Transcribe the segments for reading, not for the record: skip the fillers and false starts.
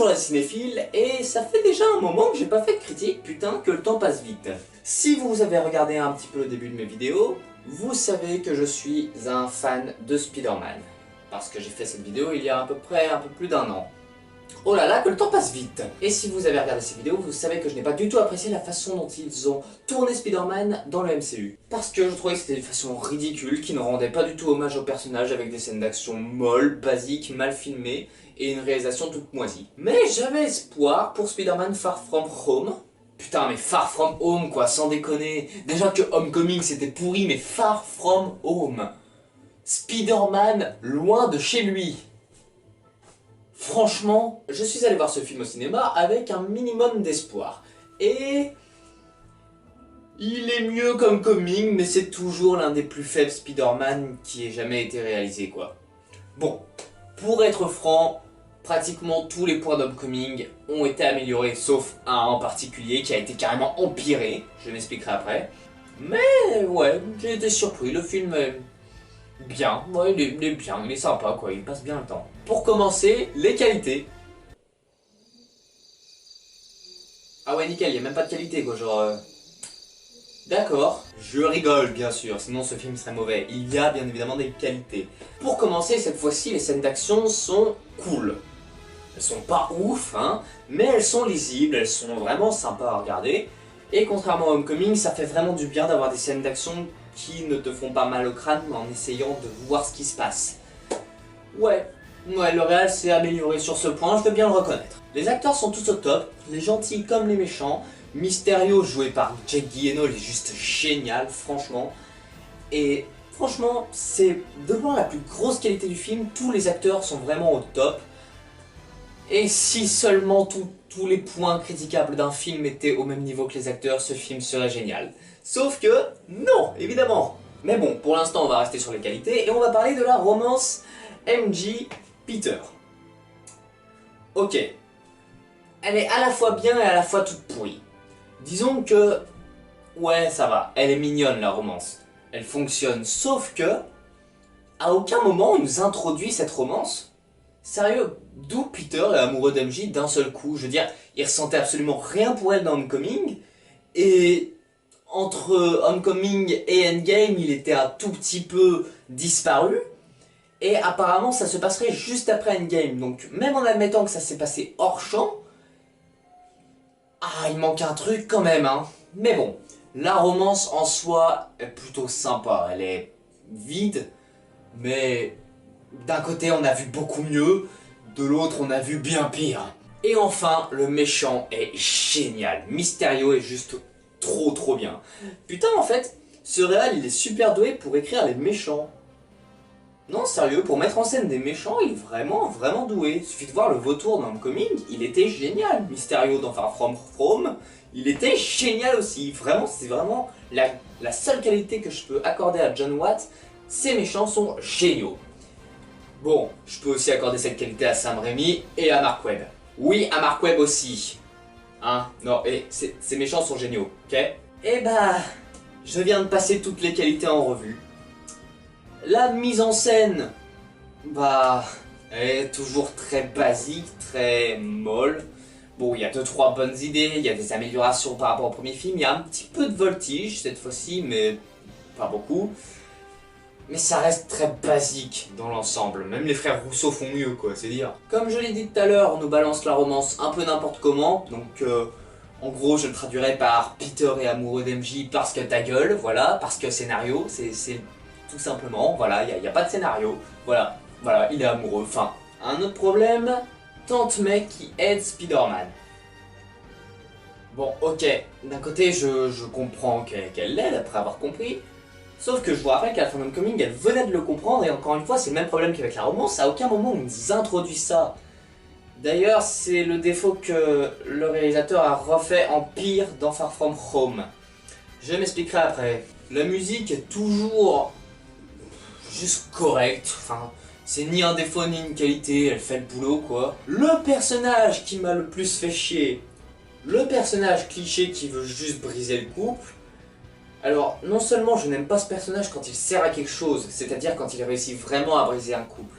Bonjour les cinéphiles, et ça fait déjà un moment que j'ai pas fait de critique, putain que le temps passe vite. Si vous avez regardé un petit peu le début de mes vidéos, vous savez que je suis un fan de Spider-Man. Parce que j'ai fait cette vidéo il y a à peu près un peu plus d'un an. Oh là là, que le temps passe vite! Et si vous avez regardé ces vidéos, vous savez que je n'ai pas du tout apprécié la façon dont ils ont tourné Spider-Man dans le MCU. Parce que je trouvais que c'était une façon ridicule, qui ne rendait pas du tout hommage au personnage avec des scènes d'action molles, basiques, mal filmées, et une réalisation toute moisie. Mais j'avais espoir pour Spider-Man Far From Home. Putain, mais Far From Home quoi, sans déconner. Déjà que Homecoming c'était pourri, mais Far From Home. Spider-Man loin de chez lui. Franchement, je suis allé voir ce film au cinéma avec un minimum d'espoir. Et... il est mieux qu'Homecoming, mais c'est toujours l'un des plus faibles Spider-Man qui ait jamais été réalisé quoi. Bon, pour être franc, pratiquement tous les points d'Homecoming ont été améliorés, sauf un en particulier qui a été carrément empiré, je m'expliquerai après. Mais ouais, j'ai été surpris, le film est bien, ouais, il est bien, il est sympa quoi, il passe bien le temps. Pour commencer, les qualités. Ah ouais nickel, il n'y a même pas de qualité quoi, genre... D'accord, je rigole bien sûr, sinon ce film serait mauvais. Il y a bien évidemment des qualités. Pour commencer, cette fois-ci, les scènes d'action sont cool. Elles sont pas ouf, hein, mais elles sont lisibles, elles sont vraiment sympas à regarder. Et contrairement à Homecoming, ça fait vraiment du bien d'avoir des scènes d'action qui ne te font pas mal au crâne en essayant de voir ce qui se passe. Ouais, le réal s'est amélioré sur ce point, je veux bien le reconnaître. Les acteurs sont tous au top, les gentils comme les méchants. Mysterio joué par Jake Gyllenhaal est juste génial, franchement. Et franchement, c'est de loin la plus grosse qualité du film, tous les acteurs sont vraiment au top. Et si seulement tous les points critiquables d'un film étaient au même niveau que les acteurs, ce film serait génial. Sauf que, non, évidemment. Mais bon, pour l'instant on va rester sur les qualités et on va parler de la romance MJ Peter. Ok. Elle est à la fois bien et à la fois toute pourrie. Disons que... ouais, ça va, elle est mignonne la romance. Elle fonctionne, sauf que... à aucun moment on nous introduit cette romance. Sérieux, d'où Peter est amoureux d'MJ d'un seul coup? Je veux dire, il ressentait absolument rien pour elle dans Homecoming. Et... entre Homecoming et Endgame, il était un tout petit peu disparu. Et apparemment ça se passerait juste après Endgame. Donc même en admettant que ça s'est passé hors champ... ah, il manque un truc quand même, hein. Mais bon, la romance en soi est plutôt sympa. Elle est vide, mais d'un côté on a vu beaucoup mieux, de l'autre on a vu bien pire. Et enfin, le méchant est génial. Mysterio est juste trop bien. Putain, en fait, ce réal il est super doué pour écrire les méchants. Non, sérieux, pour mettre en scène des méchants, il est vraiment doué. Il suffit de voir le vautour dans Homecoming, il était génial. Mysterio dans Far From Home, il était génial aussi. Vraiment, c'est vraiment la seule qualité que je peux accorder à Jon Watts. Ces méchants sont géniaux. Bon, je peux aussi accorder cette qualité à Sam Raimi et à Mark Webb. Oui, à Mark Webb aussi. Hein, non, et ces méchants sont géniaux, ok? Et bah, je viens de passer toutes les qualités en revue. La mise en scène, bah, elle est toujours très basique, très molle. Bon, il y a 2-3 bonnes idées, il y a des améliorations par rapport au premier film, il y a un petit peu de voltige cette fois-ci, mais pas beaucoup. Mais ça reste très basique dans l'ensemble, même les frères Rousseau font mieux quoi, c'est dire. Comme je l'ai dit tout à l'heure, on nous balance la romance un peu n'importe comment, donc en gros je le traduirais par Peter est amoureux d'MJ parce que ta gueule, voilà, parce que scénario, c'est tout simplement, voilà, il n'y a pas de scénario, voilà, il est amoureux, enfin. Un autre problème, Tante May qui aide Spider-Man. Bon, ok, d'un côté je comprends qu'elle l'aide après avoir compris, sauf que je vous rappelle qu'à la fin d'Homecoming, elle venait de le comprendre et encore une fois c'est le même problème qu'avec la romance, à aucun moment on nous introduit ça. D'ailleurs, c'est le défaut que le réalisateur a refait en pire dans Far From Home. Je m'expliquerai après. La musique est toujours juste correcte, enfin, c'est ni un défaut ni une qualité, elle fait le boulot quoi. Le personnage qui m'a le plus fait chier, le personnage cliché qui veut juste briser le couple. Alors, non seulement je n'aime pas ce personnage quand il sert à quelque chose, c'est-à-dire quand il réussit vraiment à briser un couple,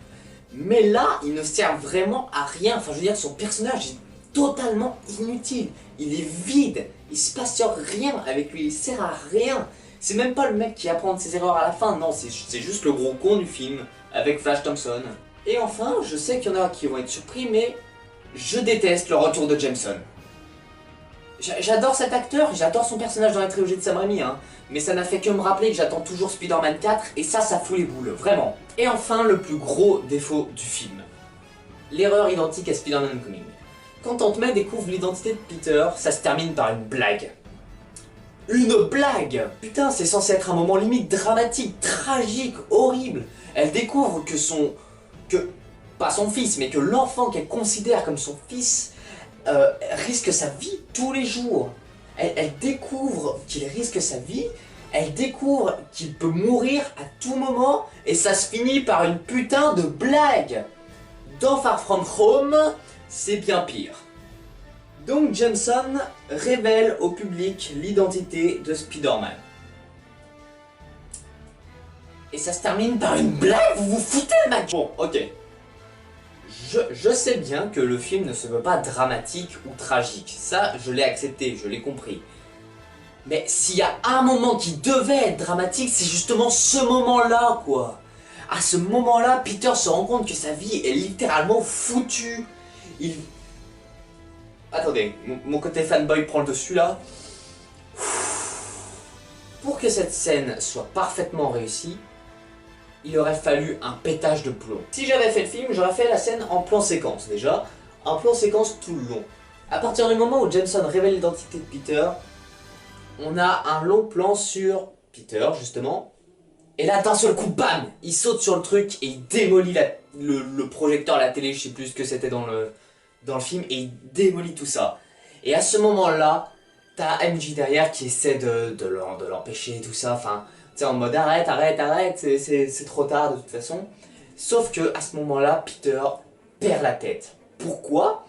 Mais là, il ne sert vraiment à rien. Enfin, je veux dire, son personnage est totalement inutile. Il est vide. Il se passe rien avec lui. Il sert à rien. C'est même pas le mec qui apprend de ses erreurs à la fin. Non, c'est juste le gros con du film avec Flash Thompson. Et enfin, je sais qu'il y en a qui vont être surpris, mais je déteste le retour de Jameson. J'adore cet acteur, j'adore son personnage dans la trilogie de Sam Raimi, hein. Mais ça n'a fait que me rappeler que j'attends toujours Spider-Man 4, et ça fout les boules, vraiment. Et enfin, le plus gros défaut du film. L'erreur identique à Spider-Man Homecoming. Quand Aunt May découvre l'identité de Peter, ça se termine par une blague. Une blague! Putain, c'est censé être un moment limite dramatique, tragique, horrible. Elle découvre pas son fils, mais que l'enfant qu'elle considère comme son fils risque sa vie tous les jours. Elle découvre qu'il risque sa vie, elle découvre qu'il peut mourir à tout moment, et ça se finit par une putain de blague. Dans Far From Home, c'est bien pire. Donc Jameson révèle au public l'identité de Spider-Man. Et ça se termine par une blague, vous vous foutez de ma gueule. Bon, ok. Je sais bien que le film ne se veut pas dramatique ou tragique, ça je l'ai accepté, je l'ai compris. Mais s'il y a un moment qui devait être dramatique, c'est justement ce moment-là, quoi. À ce moment-là, Peter se rend compte que sa vie est littéralement foutue. Attendez, mon côté fanboy prend le dessus là. Pour que cette scène soit parfaitement réussie, il aurait fallu un pétage de plomb. Si j'avais fait le film, j'aurais fait la scène en plan séquence déjà, en plan séquence tout le long. À partir du moment où Jameson révèle l'identité de Peter, on a un long plan sur Peter justement, et là d'un seul coup, bam, il saute sur le truc et il démolit le projecteur, la télé, je sais plus ce que c'était dans le film, et il démolit tout ça. Et à ce moment-là, t'as MJ derrière qui essaie de l'empêcher, tout ça, enfin... C'est en mode arrête, c'est trop tard de toute façon. Sauf que à ce moment-là, Peter perd la tête. Pourquoi?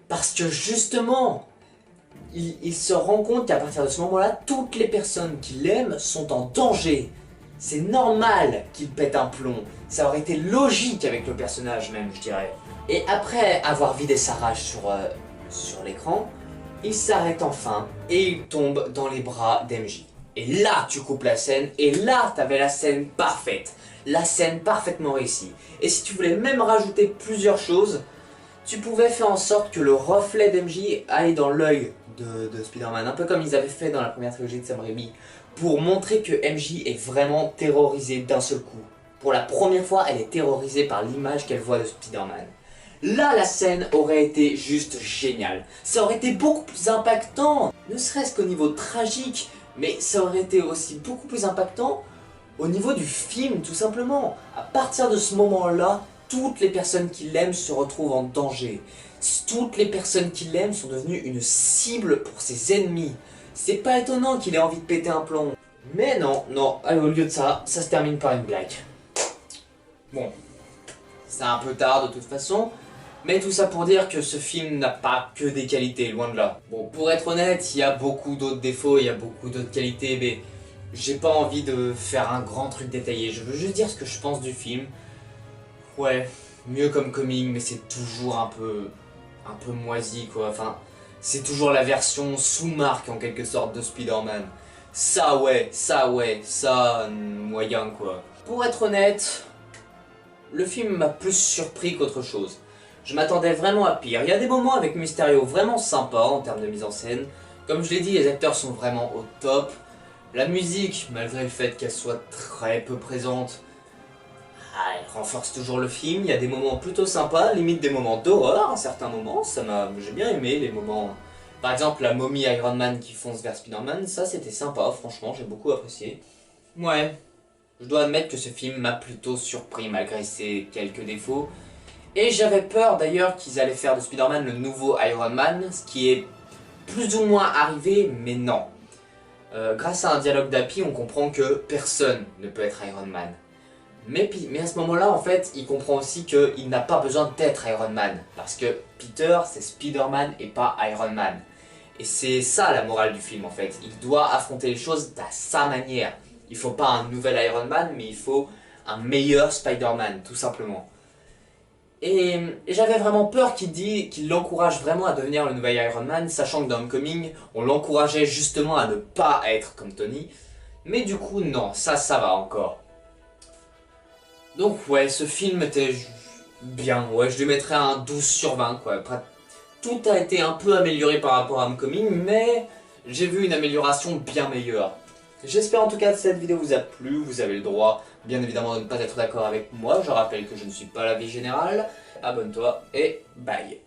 Parce que justement, il se rend compte qu'à partir de ce moment-là, toutes les personnes qu'il aime sont en danger. C'est normal qu'il pète un plomb. Ça aurait été logique avec le personnage même, je dirais. Et après avoir vidé sa rage sur l'écran, il s'arrête enfin et il tombe dans les bras d'MJ. Et là, tu coupes la scène, et là, t'avais la scène parfaite. La scène parfaitement réussie. Et si tu voulais même rajouter plusieurs choses, tu pouvais faire en sorte que le reflet d'MJ aille dans l'œil de Spider-Man, un peu comme ils avaient fait dans la première trilogie de Sam Raimi, pour montrer que MJ est vraiment terrorisée d'un seul coup. Pour la première fois, elle est terrorisée par l'image qu'elle voit de Spider-Man. Là, la scène aurait été juste géniale. Ça aurait été beaucoup plus impactant, ne serait-ce qu'au niveau tragique, mais ça aurait été aussi beaucoup plus impactant au niveau du film, tout simplement. À partir de ce moment-là, toutes les personnes qui l'aiment se retrouvent en danger. Toutes les personnes qui l'aiment sont devenues une cible pour ses ennemis. C'est pas étonnant qu'il ait envie de péter un plomb. Mais non, allez, au lieu de ça, ça se termine par une blague. Bon, c'est un peu tard de toute façon. Mais tout ça pour dire que ce film n'a pas que des qualités, loin de là. Bon, pour être honnête, il y a beaucoup d'autres défauts, il y a beaucoup d'autres qualités, mais j'ai pas envie de faire un grand truc détaillé. Je veux juste dire ce que je pense du film. Ouais, mieux comme Coming, mais c'est toujours un peu moisi, quoi. Enfin, c'est toujours la version sous-marque, en quelque sorte, de Spider-Man. Ça, moyen, quoi. Pour être honnête, le film m'a plus surpris qu'autre chose. Je m'attendais vraiment à pire. Il y a des moments avec Mysterio vraiment sympas en termes de mise en scène. Comme je l'ai dit, les acteurs sont vraiment au top. La musique, malgré le fait qu'elle soit très peu présente, elle renforce toujours le film. Il y a des moments plutôt sympas, limite des moments d'horreur à certains moments. J'ai bien aimé les moments... Par exemple, la momie Iron Man qui fonce vers Spider-Man, ça c'était sympa, franchement, j'ai beaucoup apprécié. Ouais, je dois admettre que ce film m'a plutôt surpris malgré ses quelques défauts. Et j'avais peur d'ailleurs qu'ils allaient faire de Spider-Man le nouveau Iron Man, ce qui est plus ou moins arrivé, mais non. Grâce à un dialogue d'Happy, on comprend que personne ne peut être Iron Man. Mais à ce moment-là, en fait, il comprend aussi qu'il n'a pas besoin d'être Iron Man. Parce que Peter, c'est Spider-Man et pas Iron Man. Et c'est ça la morale du film, en fait. Il doit affronter les choses à sa manière. Il faut pas un nouvel Iron Man, mais il faut un meilleur Spider-Man, tout simplement. Et j'avais vraiment peur qu'il l'encourage vraiment à devenir le nouvel Iron Man, sachant que dans Homecoming, on l'encourageait justement à ne pas être comme Tony. Mais du coup, non, ça va encore. Donc ouais, ce film était bien, ouais, je lui mettrais un 12 sur 20, quoi. Tout a été un peu amélioré par rapport à Homecoming, mais j'ai vu une amélioration bien meilleure. J'espère en tout cas que cette vidéo vous a plu, vous avez le droit bien évidemment de ne pas être d'accord avec moi, je rappelle que je ne suis pas l'avis général. Abonne-toi et bye.